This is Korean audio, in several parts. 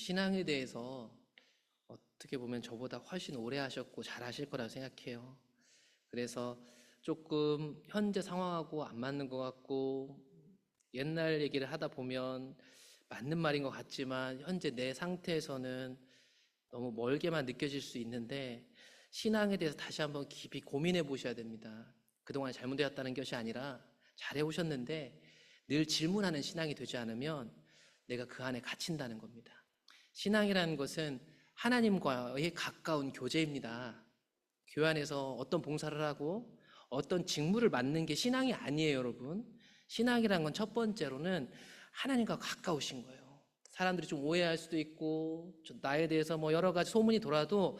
신앙에 대해서 어떻게 보면 저보다 훨씬 오래 하셨고 잘 하실 거라고 생각해요. 그래서 조금 현재 상황하고 안 맞는 것 같고, 옛날 얘기를 하다 보면 맞는 말인 것 같지만 현재 내 상태에서는 너무 멀게만 느껴질 수 있는데, 신앙에 대해서 다시 한번 깊이 고민해 보셔야 됩니다. 그동안 잘못되었다는 것이 아니라 잘해 오셨는데 늘 질문하는 신앙이 되지 않으면 내가 그 안에 갇힌다는 겁니다. 신앙이라는 것은 하나님과의 가까운 교제입니다. 교회 안에서 어떤 봉사를 하고 어떤 직무를 맡는 게 신앙이 아니에요, 여러분. 신앙이라는 건 첫 번째로는 하나님과 가까우신 거예요. 사람들이 좀 오해할 수도 있고 나에 대해서 여러 가지 소문이 돌아도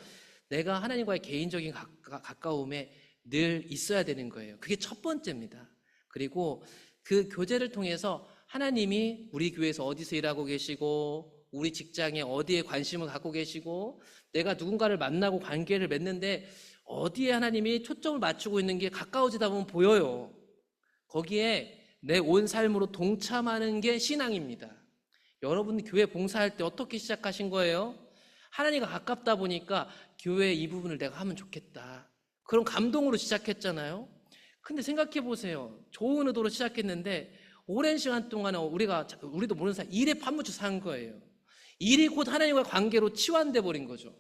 내가 하나님과의 개인적인 가까움에 늘 있어야 되는 거예요. 그게 첫 번째입니다. 그리고 그 교제를 통해서 하나님이 우리 교회에서 어디서 일하고 계시고 우리 직장에 어디에 관심을 갖고 계시고 내가 누군가를 만나고 관계를 맺는데 어디에 하나님이 초점을 맞추고 있는 게 가까워지다 보면 보여요. 거기에 내 온 삶으로 동참하는 게 신앙입니다. 여러분 교회 봉사할 때 어떻게 시작하신 거예요? 하나님과 가깝다 보니까 교회 이 부분을 내가 하면 좋겠다, 그런 감동으로 시작했잖아요. 근데 생각해 보세요. 좋은 의도로 시작했는데 오랜 시간 동안 우리도 모르는 사이 일에 파묻혀 산 거예요. 일이 곧 하나님과 관계로 치환돼 버린 거죠.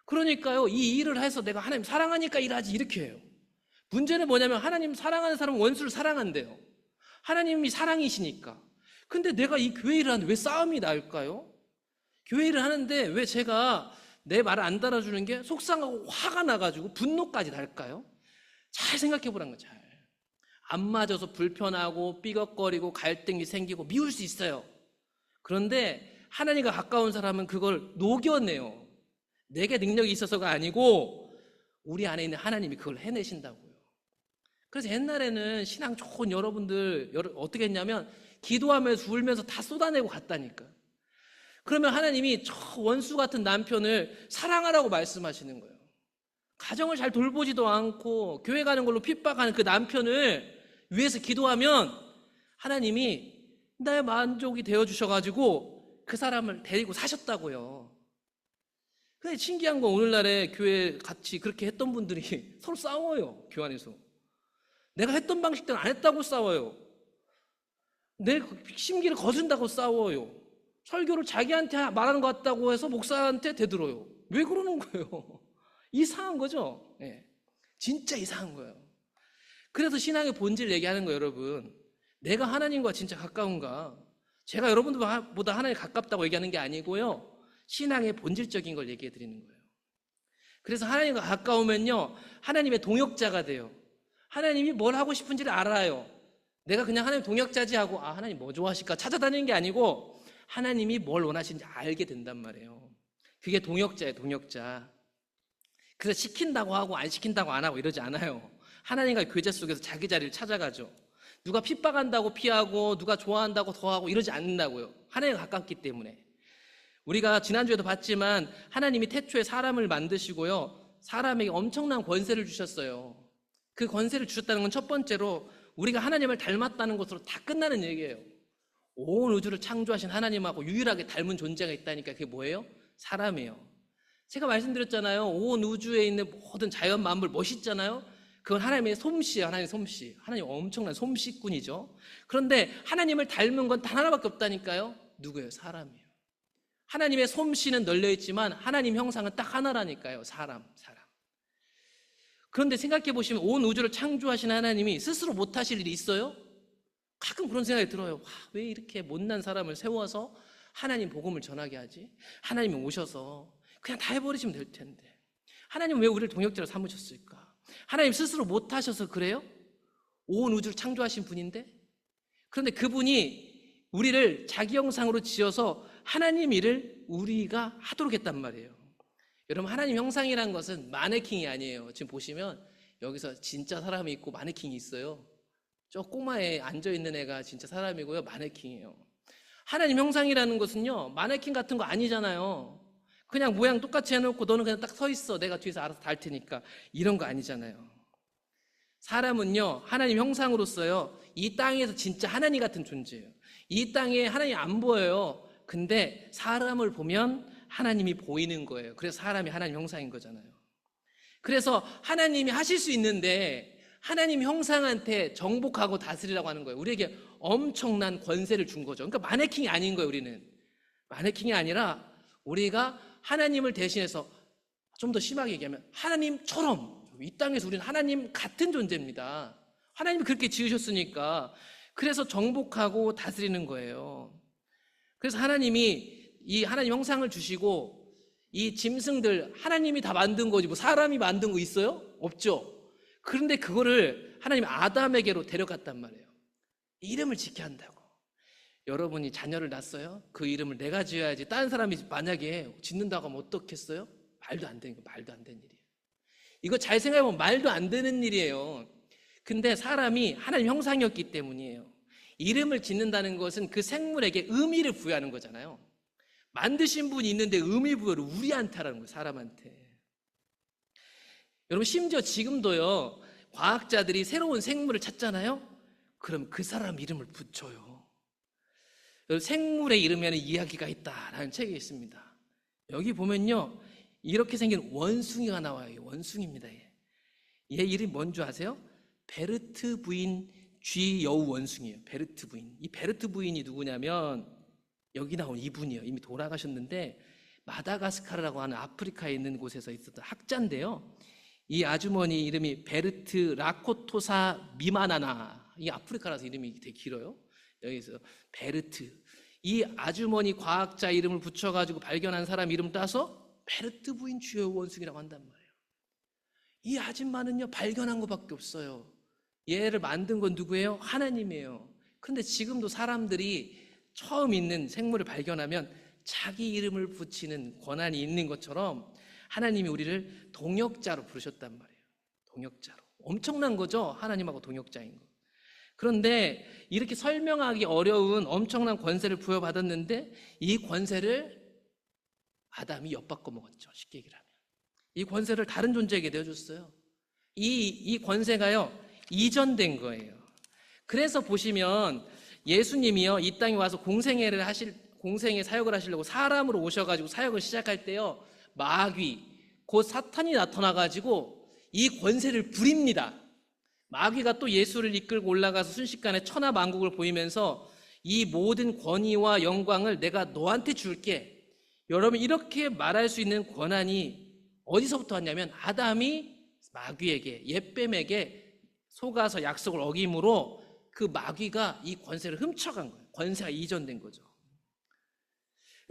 그러니까요, 이 일을 해서 내가 하나님 사랑하니까 일하지 이렇게 해요. 문제는 뭐냐면 하나님 사랑하는 사람은 원수를 사랑한대요. 하나님이 사랑이시니까. 근데 내가 이 교회 일을 하는데 왜 싸움이 날까요? 교회 일을 하는데 왜 제가 내 말을 안 달아주는 게 속상하고 화가 나가지고 분노까지 날까요? 잘 생각해 보란 거예요. 잘. 안 맞아서 불편하고 삐걱거리고 갈등이 생기고 미울 수 있어요. 그런데 하나님과 가까운 사람은 그걸 녹여내요. 내게 능력이 있어서가 아니고 우리 안에 있는 하나님이 그걸 해내신다고요. 그래서 옛날에는 신앙 좋은 여러분들 어떻게 했냐면 기도하면서 울면서 다 쏟아내고 갔다니까. 그러면 하나님이 저 원수 같은 남편을 사랑하라고 말씀하시는 거예요. 가정을 잘 돌보지도 않고 교회 가는 걸로 핍박하는 그 남편을 위해서 기도하면 하나님이 나의 만족이 되어주셔가지고 그 사람을 데리고 사셨다고요. 근데 신기한 건 오늘날에 교회 같이 그렇게 했던 분들이 서로 싸워요. 교회 안에서. 내가 했던 방식대로 안 했다고 싸워요. 내 심기를 거둔다고 싸워요. 설교를 자기한테 말하는 것 같다고 해서 목사한테 대들어요. 왜 그러는 거예요? 이상한 거죠. 네. 진짜 이상한 거예요. 그래서 신앙의 본질 얘기하는 거예요, 여러분. 내가 하나님과 진짜 가까운가? 제가 여러분들보다 하나님 가깝다고 얘기하는 게 아니고요, 신앙의 본질적인 걸 얘기해 드리는 거예요. 그래서 하나님과 가까우면요, 하나님의 동역자가 돼요. 하나님이 뭘 하고 싶은지를 알아요. 내가 그냥 하나님 동역자지 하고 하나님 뭐 좋아하실까 찾아다니는 게 아니고 하나님이 뭘 원하시는지 알게 된단 말이에요. 그게 동역자예요, 동역자. 그래서 시킨다고 하고 안 시킨다고 안 하고 이러지 않아요. 하나님과 교제 속에서 자기 자리를 찾아가죠. 누가 핍박한다고 피하고 누가 좋아한다고 더하고 이러지 않는다고요. 하나님과 가깝기 때문에. 우리가 지난주에도 봤지만 하나님이 태초에 사람을 만드시고요, 사람에게 엄청난 권세를 주셨어요. 그 권세를 주셨다는 건 첫 번째로 우리가 하나님을 닮았다는 것으로 다 끝나는 얘기예요. 온 우주를 창조하신 하나님하고 유일하게 닮은 존재가 있다니까. 그게 뭐예요? 사람이에요. 제가 말씀드렸잖아요. 온 우주에 있는 모든 자연 만물 멋있잖아요. 그건 하나님의 솜씨예요. 하나님의 솜씨. 하나님 엄청난 솜씨꾼이죠. 그런데 하나님을 닮은 건 단 하나밖에 없다니까요. 누구예요? 사람이에요. 하나님의 솜씨는 널려있지만 하나님 형상은 딱 하나라니까요. 사람. 그런데 생각해 보시면 온 우주를 창조하신 하나님이 스스로 못하실 일이 있어요? 가끔 그런 생각이 들어요. 왜 이렇게 못난 사람을 세워서 하나님 복음을 전하게 하지? 하나님이 오셔서 그냥 다 해버리시면 될 텐데 하나님 왜 우리를 동역자로 삼으셨을까? 하나님 스스로 못하셔서 그래요? 온 우주를 창조하신 분인데? 그런데 그분이 우리를 자기 형상으로 지어서 하나님 일을 우리가 하도록 했단 말이에요. 여러분, 하나님 형상이라는 것은 마네킹이 아니에요. 지금 보시면 여기서 진짜 사람이 있고 마네킹이 있어요. 저 꼬마에 앉아있는 애가 진짜 사람이고요, 마네킹이에요. 하나님 형상이라는 것은요, 마네킹 같은 거 아니잖아요. 그냥 모양 똑같이 해놓고 너는 그냥 딱 서 있어, 내가 뒤에서 알아서 달 테니까, 이런 거 아니잖아요. 사람은요, 하나님 형상으로서요, 이 땅에서 진짜 하나님 같은 존재예요. 이 땅에 하나님 안 보여요. 근데 사람을 보면 하나님이 보이는 거예요. 그래서 사람이 하나님 형상인 거잖아요. 그래서 하나님이 하실 수 있는데 하나님 형상한테 정복하고 다스리라고 하는 거예요. 우리에게 엄청난 권세를 준 거죠. 그러니까 마네킹이 아닌 거예요. 우리는 마네킹이 아니라 우리가 하나님을 대신해서, 좀 더 심하게 얘기하면 하나님처럼, 이 땅에서 우리는 하나님 같은 존재입니다. 하나님이 그렇게 지으셨으니까. 그래서 정복하고 다스리는 거예요. 그래서 하나님이 이 하나님 형상을 주시고, 이 짐승들 하나님이 다 만든 거지 뭐 사람이 만든 거 있어요? 없죠. 그런데 그거를 하나님이 아담에게로 데려갔단 말이에요. 이름을 지켜야 한다고. 여러분이 자녀를 낳았어요? 그 이름을 내가 지어야지. 다른 사람이 만약에 짓는다고 하면 어떻겠어요? 말도 안 되는 거, 말도 안 되는 일이에요. 이거 잘 생각해보면 말도 안 되는 일이에요. 근데 사람이 하나님 형상이었기 때문이에요. 이름을 짓는다는 것은 그 생물에게 의미를 부여하는 거잖아요. 만드신 분이 있는데 의미 부여를 우리한테 하라는 거예요. 사람한테. 여러분, 심지어 지금도요, 과학자들이 새로운 생물을 찾잖아요. 그럼 그 사람 이름을 붙여요. 생물의 이름에는 이야기가 있다라는 책이 있습니다. 여기 보면요, 이렇게 생긴 원숭이가 나와요. 원숭이입니다. 얘 이름이 뭔지 아세요? 베르트 부인 쥐 여우 원숭이에요. 베르트 부인. 이 베르트 부인이 누구냐면 여기 나온 이분이에요. 이미 돌아가셨는데 마다가스카르라고 하는 아프리카에 있는 곳에서 있었던 학자인데요. 이 아주머니 이름이 베르트 라코토사 미마나나. 이 아프리카라서 이름이 되게 길어요. 여기서 베르트. 이 아주머니 과학자 이름을 붙여가지고 발견한 사람 이름 따서 베르트 부인 쥐 여우 원숭이라고 한단 말이에요. 이 아줌마는요, 발견한 것밖에 없어요. 얘를 만든 건 누구예요? 하나님이에요. 그런데 지금도 사람들이 처음 있는 생물을 발견하면 자기 이름을 붙이는 권한이 있는 것처럼 하나님이 우리를 동역자로 부르셨단 말이에요. 동역자로. 엄청난 거죠? 하나님하고 동역자인 거. 그런데 이렇게 설명하기 어려운 엄청난 권세를 부여받았는데 이 권세를 아담이 엿바꿔 먹었죠. 쉽게 얘기를 하면. 이 권세를 다른 존재에게 내어줬어요. 이 권세가요, 이전된 거예요. 그래서 보시면 예수님이요, 이 땅에 와서 공생의 사역을 하시려고 사람으로 오셔가지고 사역을 시작할 때요, 마귀, 곧 사탄이 나타나가지고 이 권세를 부립니다. 마귀가 또 예수를 이끌고 올라가서 순식간에 천하 만국을 보이면서 이 모든 권위와 영광을 내가 너한테 줄게. 여러분, 이렇게 말할 수 있는 권한이 어디서부터 왔냐면 아담이 마귀에게, 옛뱀에게 속아서 약속을 어김으로 그 마귀가 이 권세를 훔쳐간 거예요. 권세가 이전된 거죠.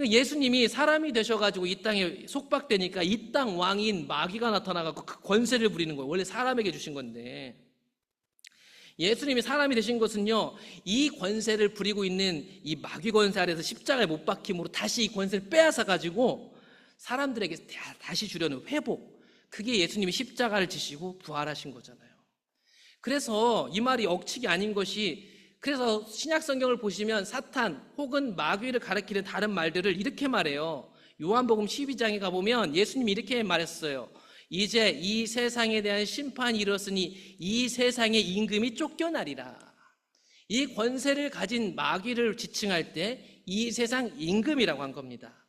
예수님이 사람이 되셔가지고 이 땅에 속박되니까 이 땅 왕인 마귀가 나타나가지고 그 권세를 부리는 거예요. 원래 사람에게 주신 건데, 예수님이 사람이 되신 것은요, 이 권세를 부리고 있는 이 마귀 권세 아래서 십자가에 못 박힘으로 다시 이 권세를 빼앗아가지고 사람들에게 다시 주려는 회복, 그게 예수님이 십자가를 지시고 부활하신 거잖아요. 그래서 이 말이 억측이 아닌 것이, 그래서 신약 성경을 보시면 사탄 혹은 마귀를 가리키는 다른 말들을 이렇게 말해요. 요한복음 12장에 가보면 예수님이 이렇게 말했어요. 이제 이 세상에 대한 심판이 이르렀으니 이 세상의 임금이 쫓겨나리라. 이 권세를 가진 마귀를 지칭할 때 이 세상 임금이라고 한 겁니다.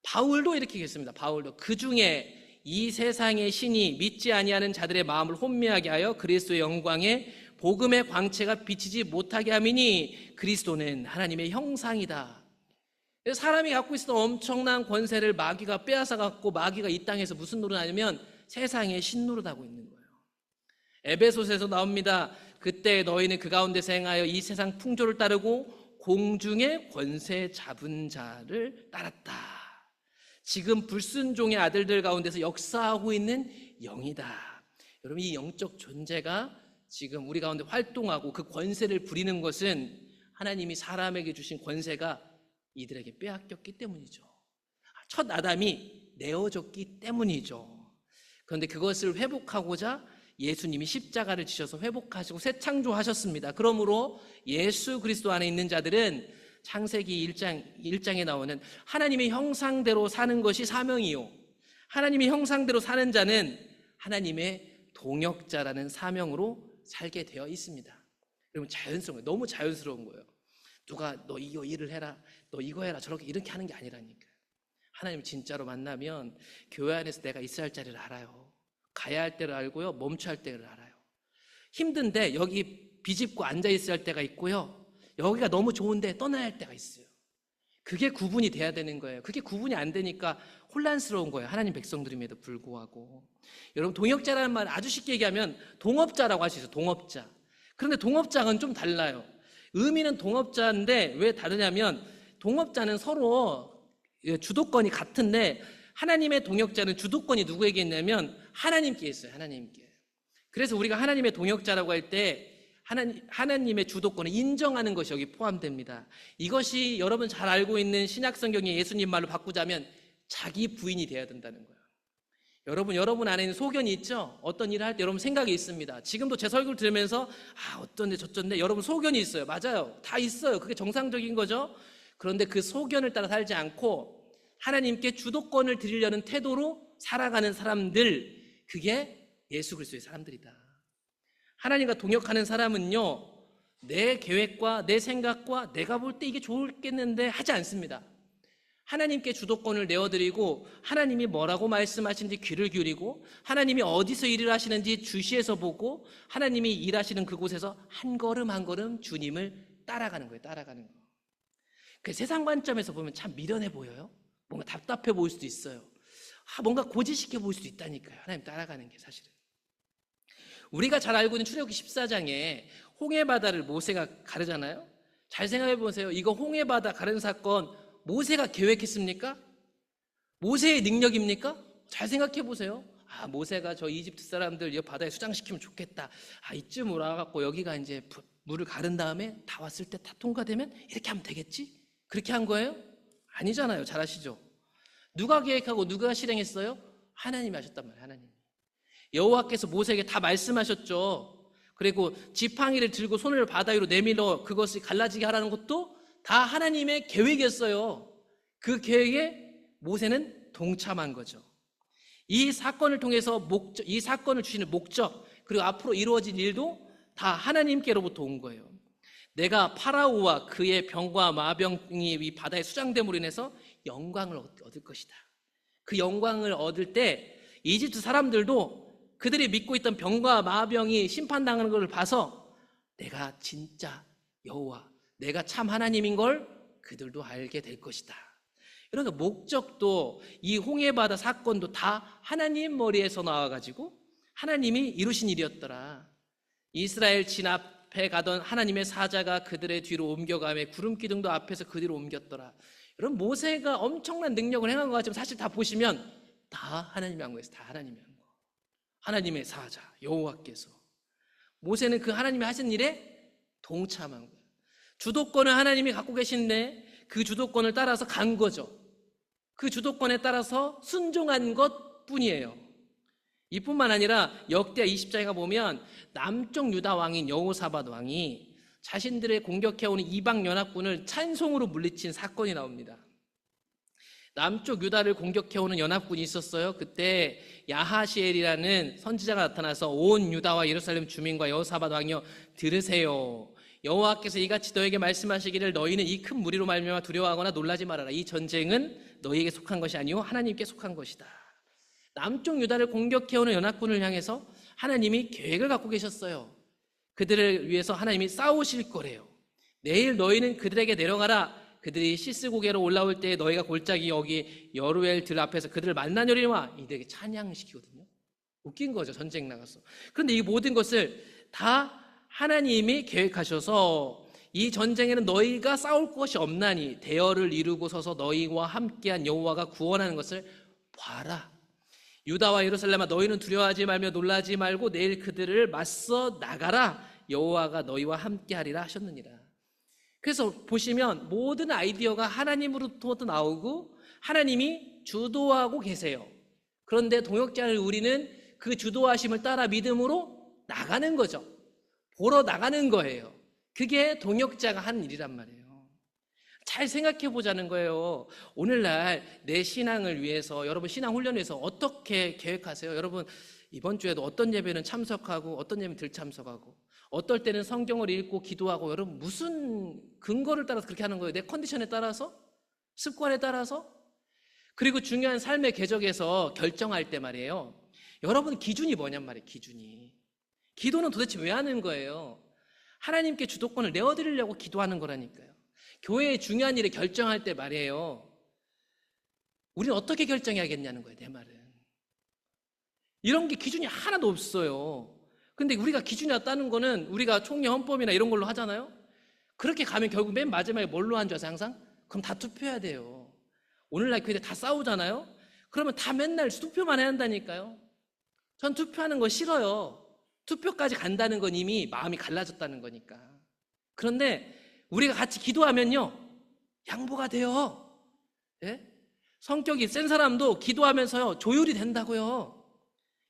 바울도 이렇게 얘기했습니다. 바울도 그 중에 이 세상의 신이 믿지 아니하는 자들의 마음을 혼미하게 하여 그리스도의 영광에 복음의 광채가 비치지 못하게 함이니 그리스도는 하나님의 형상이다. 사람이 갖고 있었던 엄청난 권세를 마귀가 빼앗아갖고 마귀가 이 땅에서 무슨 노릇 하냐면 세상의 신노릇하고 있는 거예요. 에베소서에서 나옵니다. 그때 너희는 그 가운데서 행하여 이 세상 풍조를 따르고 공중의 권세 잡은 자를 따랐다. 지금 불순종의 아들들 가운데서 역사하고 있는 영이다. 여러분, 이 영적 존재가 지금 우리 가운데 활동하고 그 권세를 부리는 것은 하나님이 사람에게 주신 권세가 이들에게 빼앗겼기 때문이죠. 첫 아담이 내어줬기 때문이죠. 그런데 그것을 회복하고자 예수님이 십자가를 지셔서 회복하시고 새 창조하셨습니다. 그러므로 예수 그리스도 안에 있는 자들은 창세기 1장에 나오는 하나님의 형상대로 사는 것이 사명이요, 하나님의 형상대로 사는 자는 하나님의 동역자라는 사명으로 살게 되어 있습니다. 여러분, 자연스러운 거예요. 너무 자연스러운 거예요. 누가 너 이거 일을 해라, 너 이거 해라 저렇게 이렇게 하는 게 아니라니까. 하나님 진짜로 만나면 교회 안에서 내가 있어야 할 자리를 알아요. 가야 할 때를 알고요, 멈춰야 할 때를 알아요. 힘든데 여기 비집고 앉아 있어야 할 때가 있고요, 여기가 너무 좋은데 떠나야 할 때가 있어요. 그게 구분이 돼야 되는 거예요. 그게 구분이 안 되니까 혼란스러운 거예요. 하나님 백성들임에도 불구하고. 여러분, 동역자라는 말 아주 쉽게 얘기하면 동업자라고 할 수 있어요. 동업자. 그런데 동업자는 좀 달라요. 의미는 동업자인데 왜 다르냐면, 동업자는 서로 주도권이 같은데 하나님의 동역자는 주도권이 누구에게 있냐면 하나님께 있어요. 하나님께. 그래서 우리가 하나님의 동역자라고 할 때 하나님의 주도권을 인정하는 것이 여기 포함됩니다. 이것이 여러분 잘 알고 있는 신약성경의 예수님 말로 바꾸자면 자기 부인이 돼야 된다는 거예요. 여러분 안에 있는 소견이 있죠? 어떤 일을 할 때 여러분 생각이 있습니다. 지금도 제 설교를 들으면서 어쩐데 저쩐데 여러분 소견이 있어요. 맞아요. 다 있어요. 그게 정상적인 거죠. 그런데 그 소견을 따라 살지 않고 하나님께 주도권을 드리려는 태도로 살아가는 사람들, 그게 예수 그리스도의 사람들이다. 하나님과 동역하는 사람은요, 내 계획과 내 생각과 내가 볼 때 이게 좋겠는데 하지 않습니다. 하나님께 주도권을 내어드리고 하나님이 뭐라고 말씀하시는지 귀를 기울이고 하나님이 어디서 일을 하시는지 주시해서 보고 하나님이 일하시는 그곳에서 한 걸음 한 걸음 주님을 따라가는 거예요. 따라가는 거. 그 세상 관점에서 보면 참 미련해 보여요. 뭔가 답답해 보일 수도 있어요. 뭔가 고지시켜 보일 수도 있다니까요. 하나님 따라가는 게 사실은. 우리가 잘 알고 있는 출애굽기 14장에 홍해바다를 모세가 가르잖아요. 잘 생각해 보세요. 이거 홍해바다 가른 사건 모세가 계획했습니까? 모세의 능력입니까? 잘 생각해 보세요. 모세가 저 이집트 사람들 이 바다에 수장시키면 좋겠다. 이쯤 와갖고 여기가 이제 물을 가른 다음에 다 왔을 때 다 통과되면 이렇게 하면 되겠지? 그렇게 한 거예요? 아니잖아요. 잘 아시죠? 누가 계획하고 누가 실행했어요? 하나님이 하셨단 말이에요. 하나님. 여호와께서 모세에게 다 말씀하셨죠. 그리고 지팡이를 들고 손을 바다 위로 내밀어 그것이 갈라지게 하라는 것도 다 하나님의 계획이었어요. 그 계획에 모세는 동참한 거죠. 이 사건을 통해서 이 사건을 주시는 목적, 그리고 앞으로 이루어질 일도 다 하나님께로부터 온 거예요. 내가 파라오와 그의 병과 마병이 이 바다에 수장됨으로 인해서 영광을 얻을 것이다. 그 영광을 얻을 때 이집트 사람들도 그들이 믿고 있던 병과 마병이 심판당하는 것을 봐서 내가 진짜 여호와, 내가 참 하나님인 걸 그들도 알게 될 것이다. 이런 목적도 이 홍해바다 사건도 다 하나님 머리에서 나와가지고 하나님이 이루신 일이었더라. 이스라엘 진압해 가던 하나님의 사자가 그들의 뒤로 옮겨가며 구름 기둥도 앞에서 그 뒤로 옮겼더라. 여러분, 모세가 엄청난 능력을 행한 것 같지만 사실 다 보시면 다 하나님이 한 거예요. 다 하나님이 한 거. 하나님의 사자 여호와께서. 모세는 그 하나님이 하신 일에 동참한 거예요. 주도권을 하나님이 갖고 계신데 그 주도권을 따라서 간 거죠. 그 주도권에 따라서 순종한 것 뿐이에요. 이뿐만 아니라 역대 20장에 보면 남쪽 유다 왕인 여호사밧 왕이 자신들의 공격해오는 이방 연합군을 찬송으로 물리친 사건이 나옵니다. 남쪽 유다를 공격해오는 연합군이 있었어요. 그때 야하시엘이라는 선지자가 나타나서 온 유다와 예루살렘 주민과 여호사밧 왕이여 들으세요. 여호와께서 이같이 너에게 말씀하시기를 너희는 이 큰 무리로 말미암아 두려워하거나 놀라지 말아라. 이 전쟁은 너희에게 속한 것이 아니오 하나님께 속한 것이다. 남쪽 유다를 공격해오는 연합군을 향해서 하나님이 계획을 갖고 계셨어요. 그들을 위해서 하나님이 싸우실 거래요. 내일 너희는 그들에게 내려가라. 그들이 시스고개로 올라올 때 너희가 골짜기 여기 여루엘 들 앞에서 그들을 만나려니와 이들에게 찬양시키거든요. 웃긴 거죠. 전쟁 나가서. 그런데 이 모든 것을 다 하나님이 계획하셔서 이 전쟁에는 너희가 싸울 것이 없나니 대열을 이루고 서서 너희와 함께한 여호와가 구원하는 것을 봐라. 유다와 예루살렘아 너희는 두려워하지 말며 놀라지 말고 내일 그들을 맞서 나가라. 여호와가 너희와 함께하리라 하셨느니라. 그래서 보시면 모든 아이디어가 하나님으로부터 나오고 하나님이 주도하고 계세요. 그런데 동역자를 우리는 그 주도하심을 따라 믿음으로 나가는 거죠. 보러 나가는 거예요. 그게 동역자가 하는 일이란 말이에요. 잘 생각해 보자는 거예요. 오늘날 내 신앙을 위해서, 여러분 신앙 훈련을 위해서 어떻게 계획하세요? 여러분 이번 주에도 어떤 예배는 참석하고 어떤 예배는 덜 참석하고 어떨 때는 성경을 읽고 기도하고, 여러분 무슨 근거를 따라서 그렇게 하는 거예요? 내 컨디션에 따라서? 습관에 따라서? 그리고 중요한 삶의 궤적에서 결정할 때 말이에요, 여러분 기준이 뭐냔 말이에요. 기준이. 기도는 도대체 왜 하는 거예요? 하나님께 주도권을 내어드리려고 기도하는 거라니까요. 교회의 중요한 일을 결정할 때 말이에요, 우리는 어떻게 결정해야겠냐는 거예요. 내 말은 이런 게 기준이 하나도 없어요. 근데 우리가 기준이 없다는 거는 우리가 총리 헌법이나 이런 걸로 하잖아요. 그렇게 가면 결국 맨 마지막에 뭘로 한 줄 아세요? 항상? 그럼 다 투표해야 돼요. 오늘날 교회들 다 싸우잖아요. 그러면 다 맨날 투표만 해야 한다니까요. 전 투표하는 거 싫어요. 투표까지 간다는 건 이미 마음이 갈라졌다는 거니까. 그런데 우리가 같이 기도하면요, 양보가 돼요. 예? 성격이 센 사람도 기도하면서요 조율이 된다고요.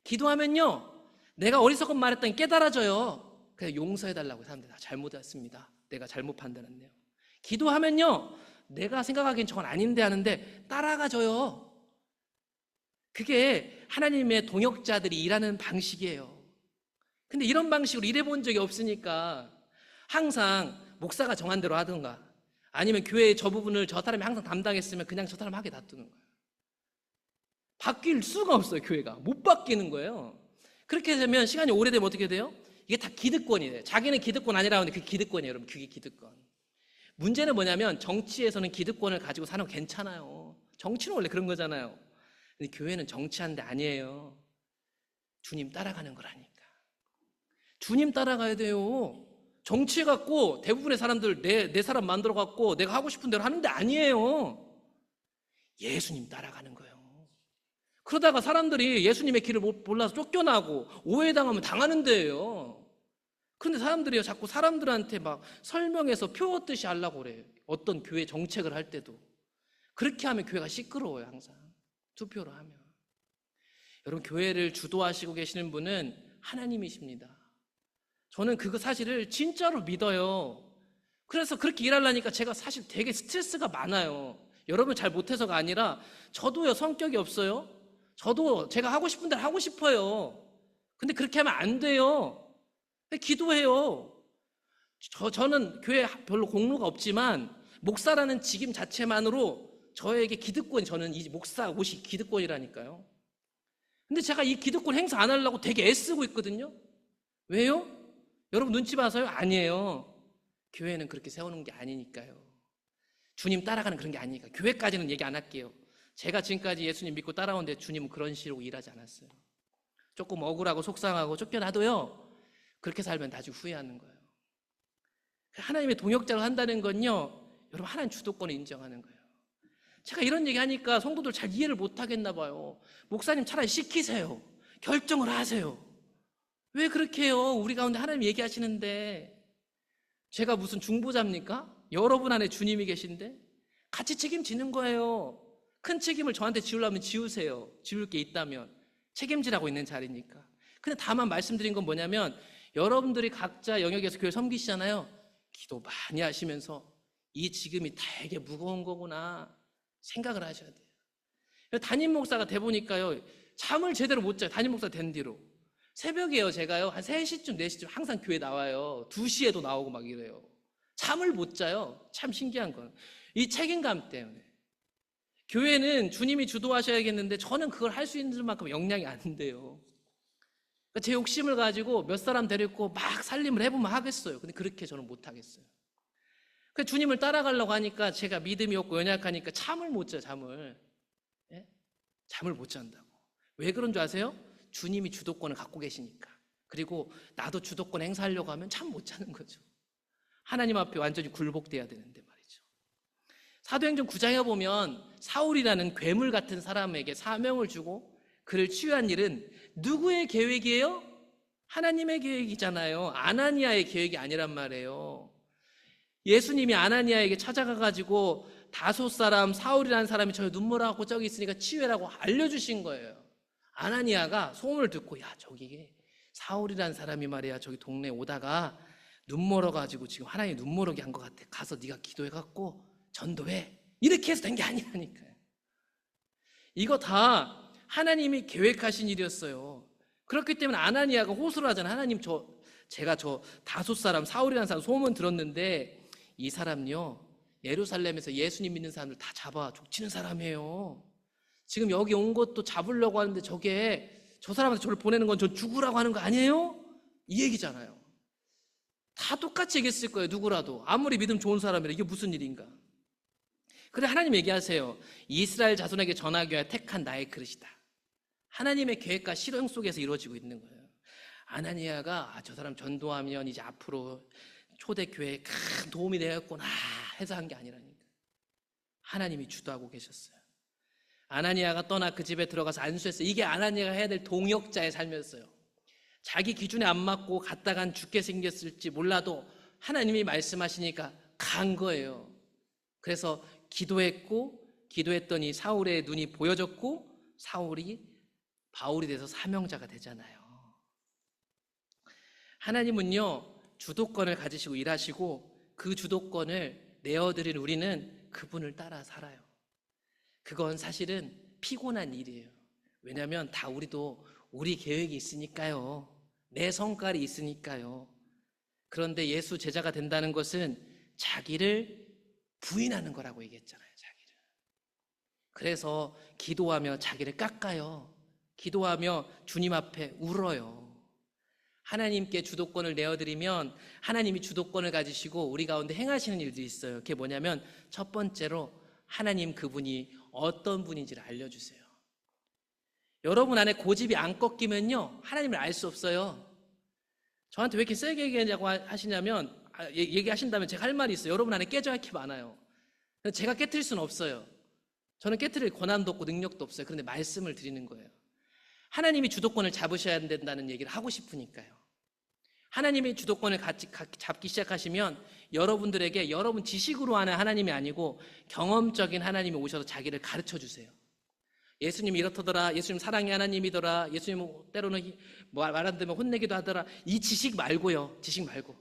기도하면요 내가 어리석은 말했더니 깨달아져요. 그래서 용서해달라고. 사람들 다 잘못했습니다, 내가 잘못 판단했네요. 기도하면요 내가 생각하기엔 저건 아닌데 하는데 따라가져요. 그게 하나님의 동역자들이 일하는 방식이에요. 근데 이런 방식으로 일해본 적이 없으니까 항상 목사가 정한 대로 하든가, 아니면 교회의 저 부분을 저 사람이 항상 담당했으면 그냥 저 사람 하게 놔두는 거예요. 바뀔 수가 없어요. 교회가 못 바뀌는 거예요. 그렇게 되면 시간이 오래되면 어떻게 돼요? 이게 다 기득권이 돼요. 자기는 기득권 아니라고 하는데 그게 기득권이에요. 여러분 그게 기득권. 문제는 뭐냐면 정치에서는 기득권을 가지고 사는 거 괜찮아요. 정치는 원래 그런 거잖아요. 근데 교회는 정치하는데 아니에요. 주님 따라가는 거라니까. 주님 따라가야 돼요. 정치해갖고 대부분의 사람들 내 사람 만들어갖고 내가 하고 싶은 대로 하는 데 아니에요. 예수님 따라가는 거예요. 그러다가 사람들이 예수님의 길을 몰라서 쫓겨나고 오해당하면 당하는 데예요. 그런데 사람들이요 자꾸 사람들한테 막 설명해서 표어듯이 하려고 그래요. 어떤 교회 정책을 할 때도. 그렇게 하면 교회가 시끄러워요. 항상 투표로 하면. 여러분 교회를 주도하시고 계시는 분은 하나님이십니다. 저는 그거 사실을 진짜로 믿어요. 그래서 그렇게 일하려니까 제가 사실 되게 스트레스가 많아요. 여러분 잘 못해서가 아니라 저도요 성격이 없어요. 저도 제가 하고 싶은 대로 하고 싶어요. 근데 그렇게 하면 안 돼요. 기도해요. 저는 교회에 별로 공로가 없지만 목사라는 직임 자체만으로 저에게 기득권이, 저는 이 목사 옷이 기득권이라니까요. 근데 제가 이 기득권 행사 안 하려고 되게 애쓰고 있거든요. 왜요? 여러분 눈치 봐서요? 아니에요. 교회는 그렇게 세우는 게 아니니까요. 주님 따라가는 그런 게 아니니까. 교회까지는 얘기 안 할게요. 제가 지금까지 예수님 믿고 따라오는데 주님은 그런 식으로 일하지 않았어요. 조금 억울하고 속상하고 쫓겨나도요 그렇게 살면 나중에 후회하는 거예요. 하나님의 동역자로 한다는 건요 여러분 하나님 주도권을 인정하는 거예요. 제가 이런 얘기 하니까 성도들 잘 이해를 못 하겠나 봐요. 목사님 차라리 시키세요. 결정을 하세요. 왜 그렇게 해요? 우리 가운데 하나님 얘기하시는데. 제가 무슨 중보자입니까? 여러분 안에 주님이 계신데 같이 책임지는 거예요. 큰 책임을 저한테 지우려면 지우세요. 지울 게 있다면. 책임지라고 있는 자리니까. 근데 다만 말씀드린 건 뭐냐면 여러분들이 각자 영역에서 교회 섬기시잖아요. 기도 많이 하시면서 이 지금이 되게 무거운 거구나 생각을 하셔야 돼요. 담임 목사가 돼 보니까요 잠을 제대로 못 자요. 담임 목사 된 뒤로 새벽에요 제가요 한 3시쯤 4시쯤 항상 교회 나와요. 2시에도 나오고 막 이래요. 잠을 못 자요. 참 신기한 건 이 책임감 때문에. 교회는 주님이 주도하셔야겠는데 저는 그걸 할 수 있는 만큼 역량이 안 돼요. 그러니까 제 욕심을 가지고 몇 사람 데리고 막 살림을 해보면 하겠어요. 근데 그렇게 저는 못 하겠어요. 그러니까 주님을 따라가려고 하니까 제가 믿음이 없고 연약하니까 잠을 못 자요. 잠을 못 잔다고. 왜 그런 줄 아세요? 주님이 주도권을 갖고 계시니까. 그리고 나도 주도권 행사하려고 하면 잠 못 자는 거죠. 하나님 앞에 완전히 굴복돼야 되는데 말이죠. 사도행전 9장에 보면 사울이라는 괴물 같은 사람에게 사명을 주고 그를 치유한 일은 누구의 계획이에요? 하나님의 계획이잖아요. 아나니아의 계획이 아니란 말이에요. 예수님이 아나니아에게 찾아가가지고 다소 사람 사울이라는 사람이 저희 눈물하고 저기 있으니까 치유해라고 알려주신 거예요. 아나니아가 소문을 듣고 야 저기 사울이라는 사람이 말이야 저기 동네에 오다가 눈 멀어가지고 지금 하나님이 눈 멀어게 한 것 같아. 가서 네가 기도해갖고 전도해. 이렇게 해서 된 게 아니라니까요. 이거 다 하나님이 계획하신 일이었어요. 그렇기 때문에 아나니아가 호소를 하잖아요. 하나님 저 제가 저 다섯 사람, 사울이라는 사람 소문 들었는데 이 사람요 예루살렘에서 예수님 믿는 사람들 다 잡아 족치는 사람이에요. 지금 여기 온 것도 잡으려고 하는데 저 사람한테 저를 보내는 건 저 죽으라고 하는 거 아니에요? 이 얘기잖아요. 다 똑같이 얘기했을 거예요. 누구라도 아무리 믿음 좋은 사람이라 이게 무슨 일인가. 그래 하나님 얘기하세요. 이스라엘 자손에게 전하기 위하여 택한 나의 그릇이다. 하나님의 계획과 실행 속에서 이루어지고 있는 거예요. 아나니아가 저 사람 전도하면 이제 앞으로 초대교회에 큰 도움이 되었구나 해서 한 게 아니라니까. 하나님이 주도하고 계셨어요. 아나니아가 떠나 그 집에 들어가서 안수했어요. 이게 아나니아가 해야 될 동역자의 삶이었어요. 자기 기준에 안 맞고 갔다간 죽게 생겼을지 몰라도 하나님이 말씀하시니까 간 거예요. 그래서 기도했더니 사울의 눈이 보여졌고 사울이 바울이 돼서 사명자가 되잖아요. 하나님은요 주도권을 가지시고 일하시고 그 주도권을 내어드린 우리는 그분을 따라 살아요. 그건 사실은 피곤한 일이에요. 왜냐하면 다 우리도 우리 계획이 있으니까요. 내 성깔이 있으니까요. 그런데 예수 제자가 된다는 것은 자기를 부인하는 거라고 얘기했잖아요. 자기를. 그래서 기도하며 자기를 깎아요. 기도하며 주님 앞에 울어요. 하나님께 주도권을 내어드리면 하나님이 주도권을 가지시고 우리 가운데 행하시는 일들이 있어요. 그게 뭐냐면 첫 번째로 하나님 그분이 어떤 분인지를 알려주세요. 여러분 안에 고집이 안 꺾이면요 하나님을 알 수 없어요. 저한테 왜 이렇게 세게 얘기하냐고 하시냐면 얘기하신다면 제가 할 말이 있어요. 여러분 안에 깨져야 할 게 많아요. 제가 깨트릴 수는 없어요. 저는 깨트릴 권한도 없고 능력도 없어요. 그런데 말씀을 드리는 거예요. 하나님이 주도권을 잡으셔야 된다는 얘기를 하고 싶으니까요. 하나님이 주도권을 잡기 시작하시면 여러분들에게 여러분 지식으로 하는 하나님이 아니고 경험적인 하나님이 오셔서 자기를 가르쳐 주세요. 예수님이 이렇더라, 예수님 사랑의 하나님이더라, 예수님 때로는 말 안 되면 혼내기도 하더라. 이 지식 말고요. 지식 말고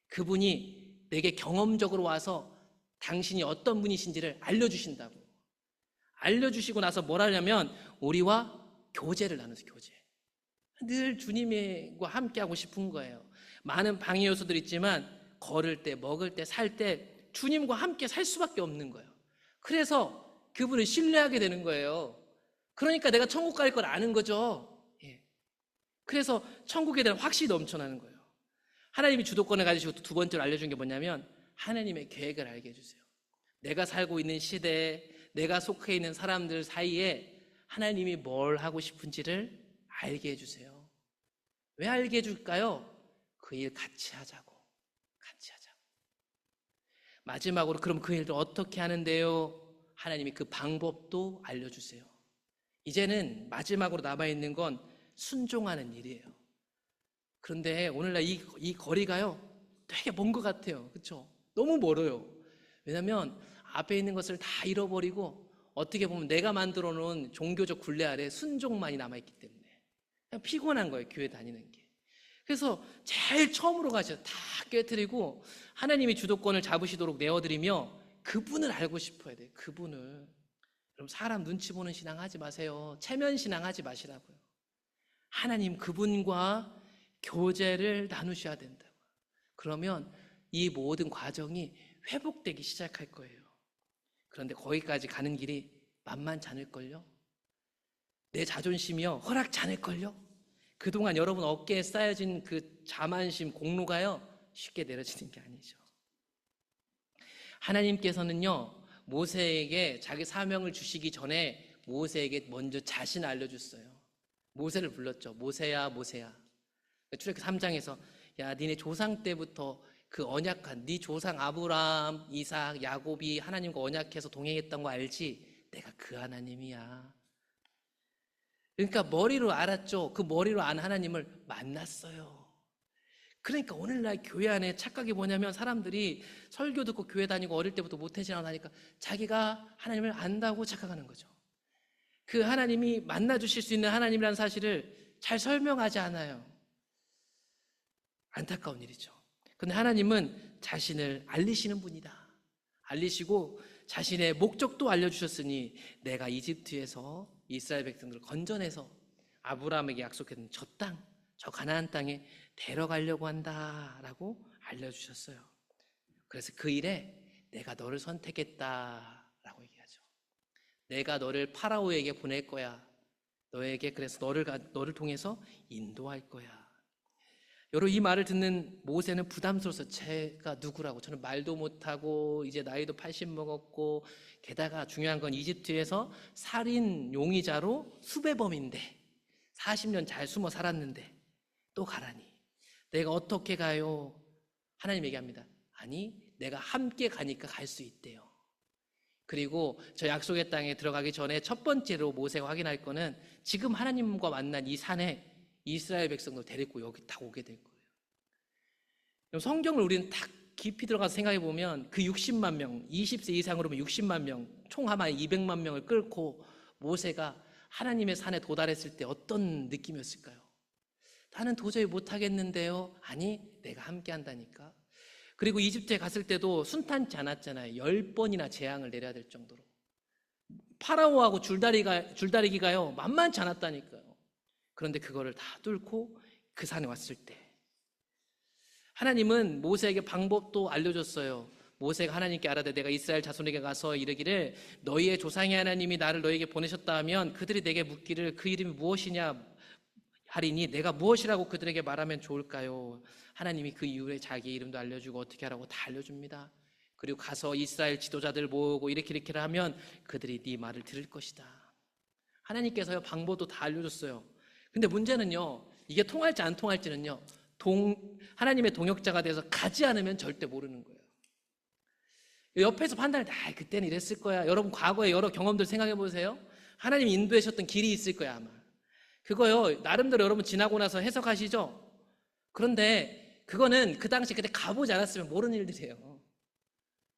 그분이 내게 경험적으로 와서 당신이 어떤 분이신지를 알려주신다고. 알려주시고 나서 뭘 하냐면 우리와 교제를 나누세요. 교제. 늘 주님과 함께하고 싶은 거예요. 많은 방해 요소들이 있지만 걸을 때, 먹을 때, 살 때 주님과 함께 살 수밖에 없는 거예요. 그래서 그분을 신뢰하게 되는 거예요. 그러니까 내가 천국 갈 걸 아는 거죠. 예. 그래서 천국에 대한 확신이 넘쳐나는 거예요. 하나님이 주도권을 가지시고 두 번째로 알려준 게 뭐냐면 하나님의 계획을 알게 해주세요. 내가 살고 있는 시대에 내가 속해 있는 사람들 사이에 하나님이 뭘 하고 싶은지를 알게 해주세요. 왜 알게 해줄까요? 그 일 같이 하자고. 마지막으로 그럼 그 일을 어떻게 하는데요? 하나님이 그 방법도 알려주세요. 이제는 마지막으로 남아있는 건 순종하는 일이에요. 그런데 오늘날 이 거리가요 되게 먼 것 같아요. 그렇죠? 너무 멀어요. 왜냐하면 앞에 있는 것을 다 잃어버리고 어떻게 보면 내가 만들어 놓은 종교적 굴레 아래 순종만이 남아있기 때문에 그냥 피곤한 거예요. 교회 다니는 게. 그래서 제일 처음으로 가셔. 다 깨트리고 하나님이 주도권을 잡으시도록 내어드리며 그분을 알고 싶어야 돼요. 그분을. 여러분 사람 눈치 보는 신앙 하지 마세요. 체면 신앙 하지 마시라고요. 하나님 그분과 교제를 나누셔야 된다고요. 그러면 이 모든 과정이 회복되기 시작할 거예요. 그런데 거기까지 가는 길이 만만치 않을걸요? 내 자존심이요 허락지 않을걸요? 그동안 여러분 어깨에 쌓여진 그 자만심 공로가요 쉽게 내려지는 게 아니죠. 하나님께서는요 모세에게 자기 사명을 주시기 전에 모세에게 먼저 자신을 알려줬어요. 모세를 불렀죠. 모세야 모세야. 출애굽기 3장에서 야 니네 조상 때부터 그 언약한 네 조상 아브라함, 이삭, 야곱이 하나님과 언약해서 동행했던 거 알지? 내가 그 하나님이야. 그러니까 머리로 알았죠. 그 머리로 안 하나님을 만났어요. 그러니까 오늘날 교회 안에 착각이 뭐냐면 사람들이 설교 듣고 교회 다니고 어릴 때부터 모태신앙을 하니까 자기가 하나님을 안다고 착각하는 거죠. 그 하나님이 만나주실 수 있는 하나님이라는 사실을 잘 설명하지 않아요. 안타까운 일이죠. 그런데 하나님은 자신을 알리시는 분이다. 알리시고 자신의 목적도 알려주셨으니 내가 이집트에서 이스라엘 백성들을 건져내서 아브라함에게 약속했던 저 땅, 저 가나안 땅에 데려가려고 한다라고 알려주셨어요. 그래서 그 일에 내가 너를 선택했다라고 얘기하죠. 내가 너를 파라오에게 보낼 거야. 너에게 그래서 너를 통해서 인도할 거야. 여러분, 이 말을 듣는 모세는 부담스러워서 제가 누구라고, 저는 말도 못하고 이제 나이도 80 먹었고 게다가 중요한 건 이집트에서 살인 용의자로 수배범인데 40년 잘 숨어 살았는데 또 가라니 내가 어떻게 가요? 하나님 얘기합니다. 아니, 내가 함께 가니까 갈 수 있대요. 그리고 저 약속의 땅에 들어가기 전에 첫 번째로 모세가 확인할 거는 지금 하나님과 만난 이 산에 이스라엘 백성들 데리고 여기 다 오게 될 거예요. 성경을 우리는 딱 깊이 들어가서 생각해 보면 그 60만 명, 20세 이상으로 보면 60만 명, 총 아마 200만 명을 끌고 모세가 하나님의 산에 도달했을 때 어떤 느낌이었을까요? 나는 도저히 못하겠는데요. 아니, 내가 함께 한다니까. 그리고 이집트에 갔을 때도 순탄치 않았잖아요. 10번이나 재앙을 내려야 될 정도로. 파라오하고 줄다리기가요 만만치 않았다니까요. 그런데 그거를 다 뚫고 그 산에 왔을 때 하나님은 모세에게 방법도 알려줬어요. 모세가 하나님께 아뢰되 내가 이스라엘 자손에게 가서 이르기를 너희의 조상의 하나님이 나를 너희에게 보내셨다 하면 그들이 내게 묻기를 그 이름이 무엇이냐 하리니 내가 무엇이라고 그들에게 말하면 좋을까요? 하나님이 그 이후에 자기 이름도 알려주고 어떻게 하라고 다 알려줍니다. 그리고 가서 이스라엘 지도자들 모으고 이렇게 하면 그들이 네 말을 들을 것이다. 하나님께서요 방법도 다 알려줬어요. 근데 문제는요, 이게 통할지 안 통할지는요, 하나님의 동역자가 돼서 가지 않으면 절대 모르는 거예요. 옆에서 판단할 때 그때는 이랬을 거야. 여러분 과거에 여러 경험들 생각해 보세요. 하나님이 인도하셨던 길이 있을 거야 아마. 그거요 나름대로 여러분 지나고 나서 해석하시죠. 그런데 그거는 그 당시 그때 가보지 않았으면 모르는 일들이에요.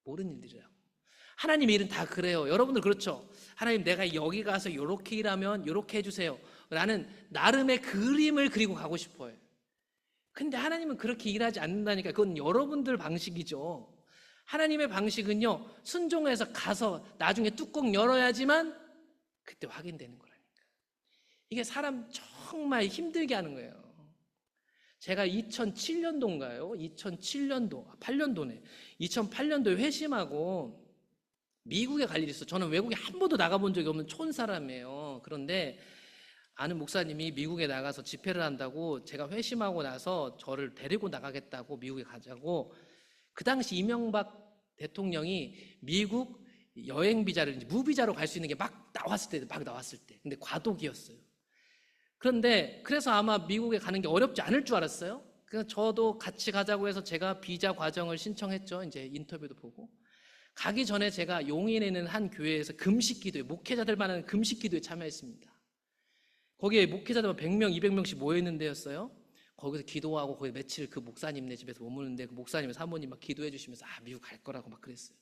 모르는 일들이라고. 하나님의 일은 다 그래요. 여러분들 그렇죠. 하나님 내가 여기 가서 이렇게 일하면 이렇게 해주세요 라는 나름의 그림을 그리고 가고 싶어요. 근데 하나님은 그렇게 일하지 않는다니까. 그건 여러분들 방식이죠. 하나님의 방식은요 순종해서 가서 나중에 뚜껑 열어야지만 그때 확인되는 거라니까. 이게 사람 정말 힘들게 하는 거예요. 제가 2007년도인가요? 8년도네. 2008년도에 회심하고 미국에 갈 일이 있어요. 저는 외국에 한 번도 나가본 적이 없는 촌 사람이에요. 그런데 아는 목사님이 미국에 나가서 집회를 한다고 제가 회심하고 나서 저를 데리고 나가겠다고 미국에 가자고. 그 당시 이명박 대통령이 미국 여행 비자를 무비자로 갈 수 있는 게 막 나왔을 때 근데 과도기였어요. 그런데 그래서 아마 미국에 가는 게 어렵지 않을 줄 알았어요. 그래서 저도 같이 가자고 해서 제가 비자 과정을 신청했죠. 이제 인터뷰도 보고. 가기 전에 제가 용인에 있는 한 교회에서 금식 기도에, 목회자들만 하는 금식 기도에 참여했습니다. 거기에 목회자들만 100명, 200명씩 모여있는 데였어요. 거기서 기도하고 거기 며칠 그 목사님네 집에서 머무는데 그 목사님의 사모님 막 기도해 주시면서 미국 갈 거라고 막 그랬어요.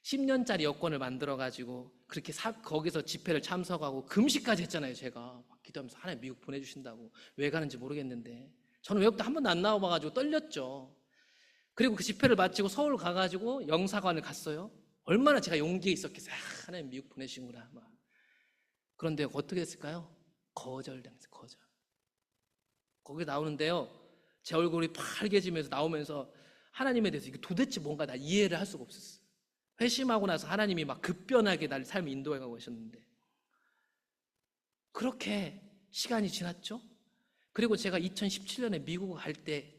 10년짜리 여권을 만들어가지고 그렇게 거기서 집회를 참석하고 금식까지 했잖아요. 제가 막 기도하면서 하나님 미국 보내주신다고. 왜 가는지 모르겠는데 저는 외국도 한 번도 안 나와봐가지고 떨렸죠. 그리고 그 집회를 마치고 서울 가가지고 영사관을 갔어요. 얼마나 제가 용기에 있었겠어요. 하나님 미국 보내시구나 막. 그런데 어떻게 됐을까요? 거절당했어요. 거절. 거기 나오는데요 제 얼굴이 빨개지면서 나오면서 하나님에 대해서 이게 도대체 뭔가 나 이해를 할 수가 없었어요. 회심하고 나서 하나님이 막 급변하게 나를 삶을 인도해가고 계셨는데 그렇게 시간이 지났죠. 그리고 제가 2017년에 미국 갈 때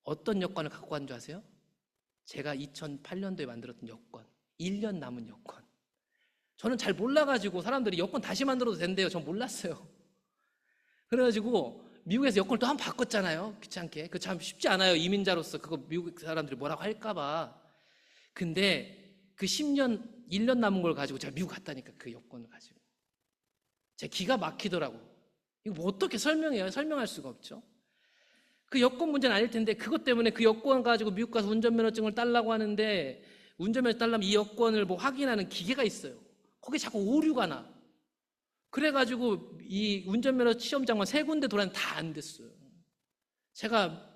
어떤 여권을 갖고 간 줄 아세요? 제가 2008년도에 만들었던 여권, 1년 남은 여권. 저는 잘 몰라가지고 사람들이 여권 다시 만들어도 된대요. 전 몰랐어요. 그래가지고 미국에서 여권을 또 한 번 바꿨잖아요. 귀찮게. 그거 참 쉽지 않아요. 이민자로서 그거 미국 사람들이 뭐라고 할까봐. 근데 그 1년 남은 걸 가지고 제가 미국 갔다니까. 그 여권을 가지고 제 기가 막히더라고. 이거 뭐 어떻게 설명해요? 설명할 수가 없죠. 그 여권 문제는 아닐 텐데 그것 때문에 그 여권 가지고 미국 가서 운전면허증을 따려고 하는데 운전면허 따려면 이 여권을 뭐 확인하는 기계가 있어요. 거기에 자꾸 오류가 나. 그래가지고 이 운전면허 시험장만 3군데 돌았는데 다 안 됐어요. 제가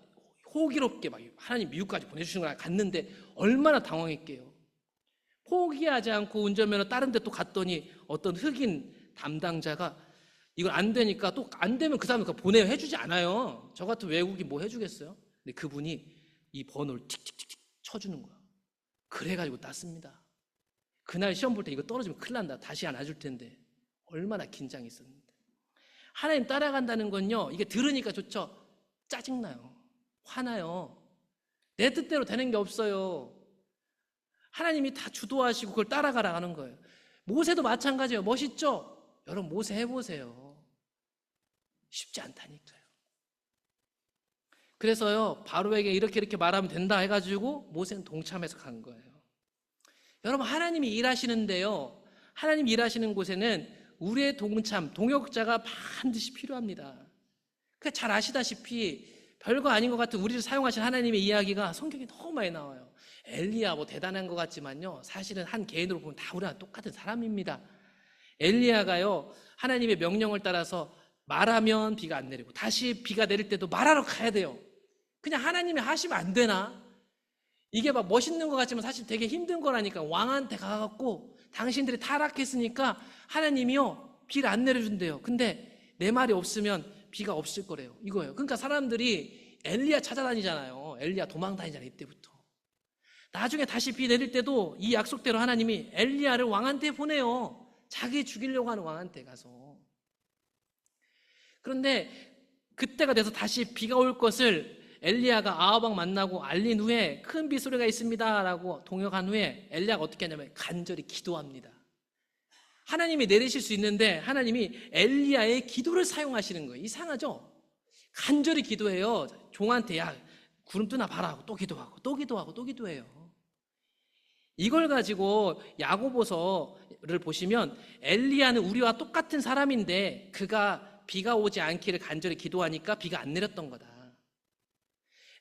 호기롭게 막 하나님 미국까지 보내주시는 걸 갔는데 얼마나 당황했게요. 포기하지 않고 운전면허 다른 데 또 갔더니 어떤 흑인 담당자가 이걸 안 되니까 또 안 되면 그 사람을 보내요. 해주지 않아요. 저 같은 외국인 뭐 해주겠어요? 근데 그분이 이 번호를 틱틱틱틱 쳐주는 거야. 그래가지고 땄습니다. 그날 시험 볼 때 이거 떨어지면 큰일 난다. 다시 안 와줄 텐데. 얼마나 긴장이 있었는데. 하나님 따라간다는 건요, 이게 들으니까 좋죠. 짜증나요. 화나요. 내 뜻대로 되는 게 없어요. 하나님이 다 주도하시고 그걸 따라가라 하는 거예요. 모세도 마찬가지예요. 멋있죠? 여러분 모세 해보세요. 쉽지 않다니까요. 그래서요, 바로에게 이렇게 말하면 된다 해가지고 모세는 동참해서 간 거예요. 여러분, 하나님이 일하시는데요, 하나님 일하시는 곳에는 우리의 동참, 동역자가 반드시 필요합니다. 잘 아시다시피 별거 아닌 것 같은 우리를 사용하신 하나님의 이야기가 성경에 너무 많이 나와요. 엘리야 뭐 대단한 것 같지만요, 사실은 한 개인으로 보면 다 우리랑 똑같은 사람입니다. 엘리야가요, 하나님의 명령을 따라서 말하면 비가 안 내리고 다시 비가 내릴 때도 말하러 가야 돼요. 그냥 하나님이 하시면 안 되나? 이게 막 멋있는 것 같지만 사실 되게 힘든 거라니까. 왕한테 가갖고 당신들이 타락했으니까 하나님이요 비를 안 내려준대요. 근데 내 말이 없으면 비가 없을 거래요. 이거예요. 그러니까 사람들이 엘리야 찾아다니잖아요. 엘리야 도망 다니잖아요. 이때부터. 나중에 다시 비 내릴 때도 이 약속대로 하나님이 엘리야를 왕한테 보내요. 자기 죽이려고 하는 왕한테 가서. 그런데 그때가 돼서 다시 비가 올 것을 엘리야가 아합 왕 만나고 알린 후에 큰 빗소리가 있습니다 라고 동역한 후에 엘리야가 어떻게 하냐면 간절히 기도합니다. 하나님이 내리실 수 있는데 하나님이 엘리야의 기도를 사용하시는 거예요. 이상하죠? 간절히 기도해요. 종한테 야 구름 뜨나 봐라 하고 또 기도하고 또 기도하고 또 기도해요. 이걸 가지고 야고보서를 보시면 엘리야는 우리와 똑같은 사람인데 그가 비가 오지 않기를 간절히 기도하니까 비가 안 내렸던 거다.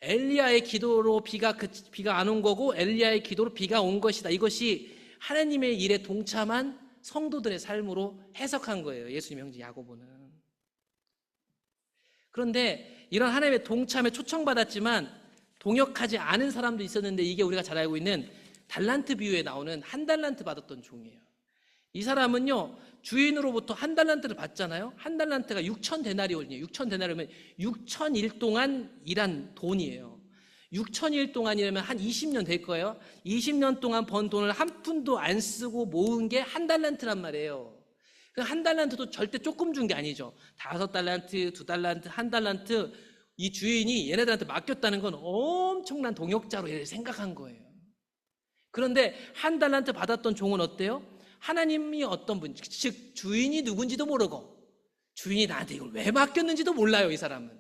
엘리야의 기도로 비가 안 온 거고 엘리야의 기도로 비가 온 것이다. 이것이 하나님의 일에 동참한 성도들의 삶으로 해석한 거예요. 예수님 형제 야고보는. 그런데 이런 하나님의 동참에 초청받았지만 동역하지 않은 사람도 있었는데 이게 우리가 잘 알고 있는 달란트 비유에 나오는 한 달란트 받았던 종이에요. 이 사람은요 주인으로부터 한 달란트를 받잖아요. 한 달란트가 6,000데나리온이에요. 6,000데나리온이면 6,000일 동안 일한 돈이에요. 6,000일 동안이라면 한 20년 될 거예요. 20년 동안 번 돈을 한 푼도 안 쓰고 모은 게 한 달란트란 말이에요. 한 달란트도 절대 조금 준 게 아니죠. 5달란트, 2달란트, 한 달란트. 이 주인이 얘네들한테 맡겼다는 건 엄청난 동역자로 생각한 거예요. 그런데 한 달란트 받았던 종은 어때요? 하나님이 어떤 분, 즉 주인이 누군지도 모르고 주인이 나한테 이걸 왜 맡겼는지도 몰라요. 이 사람은.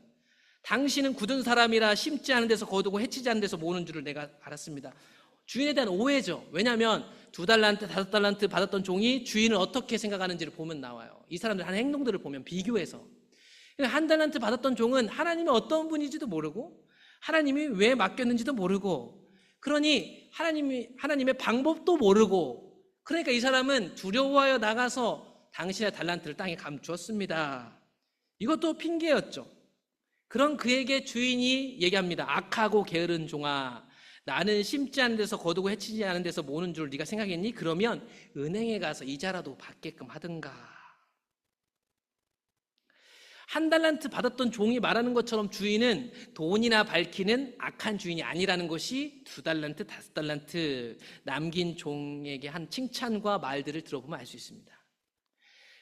당신은 굳은 사람이라 심지 않은 데서 거두고 해치지 않은 데서 모으는 줄을 내가 알았습니다. 주인에 대한 오해죠. 왜냐하면 2달란트, 5달란트 받았던 종이 주인을 어떻게 생각하는지를 보면 나와요. 이 사람들 하는 행동들을 보면 비교해서. 한 달란트 받았던 종은 하나님이 어떤 분인지도 모르고 하나님이 왜 맡겼는지도 모르고 그러니 하나님의 방법도 모르고 그러니까 이 사람은 두려워하여 나가서 당신의 달란트를 땅에 감추었습니다. 이것도 핑계였죠. 그런 그에게 주인이 얘기합니다. 악하고 게으른 종아, 나는 심지 않은 데서 거두고 해치지 않은 데서 모으는 줄 네가 생각했니? 그러면 은행에 가서 이자라도 받게끔 하든가. 한 달란트 받았던 종이 말하는 것처럼 주인은 돈이나 밝히는 악한 주인이 아니라는 것이 2달란트, 5달란트 남긴 종에게 한 칭찬과 말들을 들어보면 알 수 있습니다.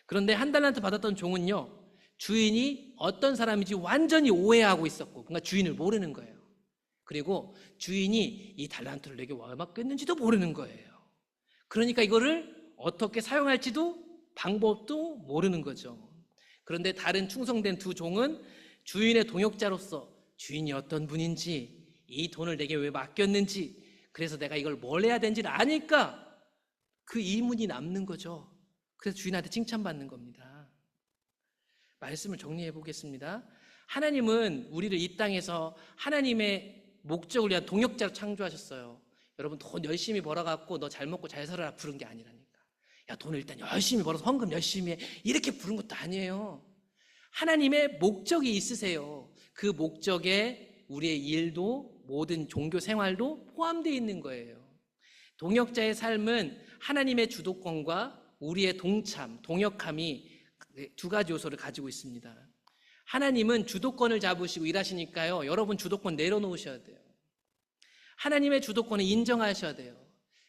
그런데 한 달란트 받았던 종은요, 주인이 어떤 사람인지 완전히 오해하고 있었고, 그러니까 주인을 모르는 거예요. 그리고 주인이 이 달란트를 내게 왜 맡겼는지도 모르는 거예요. 그러니까 이거를 어떻게 사용할지도 방법도 모르는 거죠. 그런데 다른 충성된 두 종은 주인의 동역자로서 주인이 어떤 분인지 이 돈을 내게 왜 맡겼는지 그래서 내가 이걸 뭘 해야 되는지를 아니까 그 의문이 남는 거죠. 그래서 주인한테 칭찬받는 겁니다. 말씀을 정리해 보겠습니다. 하나님은 우리를 이 땅에서 하나님의 목적을 위한 동역자로 창조하셨어요. 여러분 돈 열심히 벌어갖고 너 잘 먹고 잘 살아라 부른 게 아니라니까. 야 돈을 일단 열심히 벌어서 헌금 열심히 해 이렇게 부른 것도 아니에요. 하나님의 목적이 있으세요. 그 목적에 우리의 일도 모든 종교 생활도 포함되어 있는 거예요. 동역자의 삶은 하나님의 주도권과 우리의 동참, 동역함이 두 가지 요소를 가지고 있습니다. 하나님은 주도권을 잡으시고 일하시니까요, 여러분 주도권 내려놓으셔야 돼요. 하나님의 주도권을 인정하셔야 돼요.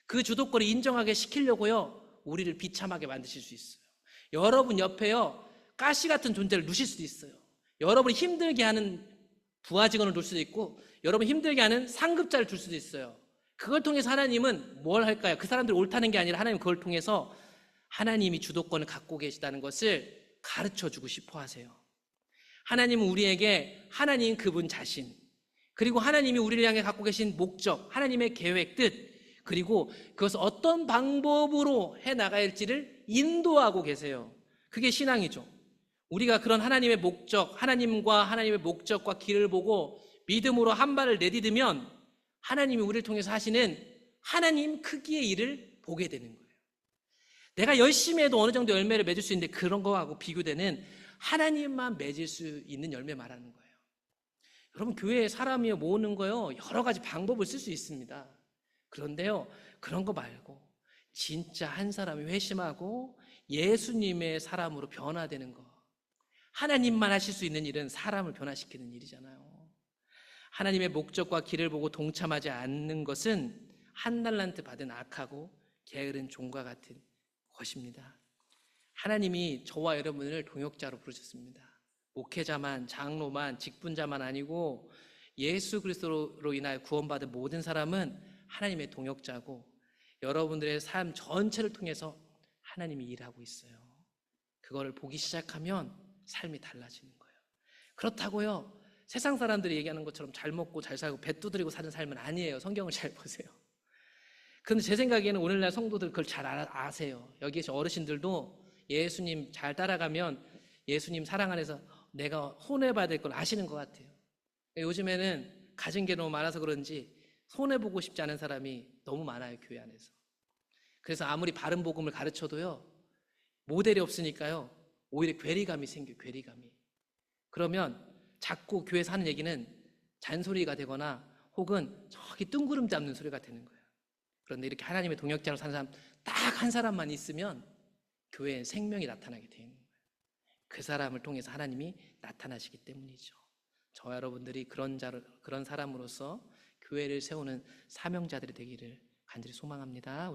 그 주도권을 인정하게 시키려고요, 우리를 비참하게 만드실 수 있어요. 여러분 옆에요, 가시 같은 존재를 두실 수도 있어요. 여러분이 힘들게 하는 부하 직원을 둘 수도 있고, 여러분 힘들게 하는 상급자를 둘 수도 있어요. 그걸 통해서 하나님은 뭘 할까요? 그 사람들이 옳다는 게 아니라 하나님 그걸 통해서 하나님이 주도권을 갖고 계시다는 것을 가르쳐주고 싶어 하세요. 하나님은 우리에게 하나님 그분 자신, 그리고 하나님이 우리를 향해 갖고 계신 목적, 하나님의 계획, 뜻, 그리고 그것을 어떤 방법으로 해나가야 할지를 인도하고 계세요. 그게 신앙이죠. 우리가 그런 하나님의 목적, 하나님과 하나님의 목적과 길을 보고 믿음으로 한 발을 내디디면 하나님이 우리를 통해서 하시는 하나님 크기의 일을 보게 되는 거예요. 내가 열심히 해도 어느 정도 열매를 맺을 수 있는데 그런 거하고 비교되는 하나님만 맺을 수 있는 열매 말하는 거예요. 여러분, 교회에 사람이 모으는 거요, 여러 가지 방법을 쓸 수 있습니다. 그런데요, 그런 거 말고 진짜 한 사람이 회심하고 예수님의 사람으로 변화되는 거, 하나님만 하실 수 있는 일은 사람을 변화시키는 일이잖아요. 하나님의 목적과 길을 보고 동참하지 않는 것은 한 달란트 받은 악하고 게으른 종과 같은 것입니다. 하나님이 저와 여러분을 동역자로 부르셨습니다. 목회자만, 장로만, 직분자만 아니고 예수 그리스도로 인하여 구원받은 모든 사람은 하나님의 동역자고, 여러분들의 삶 전체를 통해서 하나님이 일하고 있어요. 그거를 보기 시작하면 삶이 달라지는 거예요. 그렇다고요, 세상 사람들이 얘기하는 것처럼 잘 먹고 잘 살고 배 두드리고 사는 삶은 아니에요. 성경을 잘 보세요. 그런데 제 생각에는 오늘날 성도들 그걸 잘 아세요. 여기 계신 어르신들도 예수님 잘 따라가면 예수님 사랑 안에서 내가 손해봐야 될 걸 아시는 것 같아요. 요즘에는 가진 게 너무 많아서 그런지 손해보고 싶지 않은 사람이 너무 많아요, 교회 안에서. 그래서 아무리 바른 복음을 가르쳐도요, 모델이 없으니까요, 오히려 괴리감이 생겨요. 괴리감이. 그러면 자꾸 교회에서 하는 얘기는 잔소리가 되거나 혹은 저기 뜬구름 잡는 소리가 되는 거예요. 그런데 이렇게 하나님의 동역자로 사는 사람 딱 한 사람만 있으면 교회에 생명이 나타나게 되는 거예요. 그 사람을 통해서 하나님이 나타나시기 때문이죠. 저와 여러분들이 그런 사람으로서 교회를 세우는 사명자들이 되기를 간절히 소망합니다.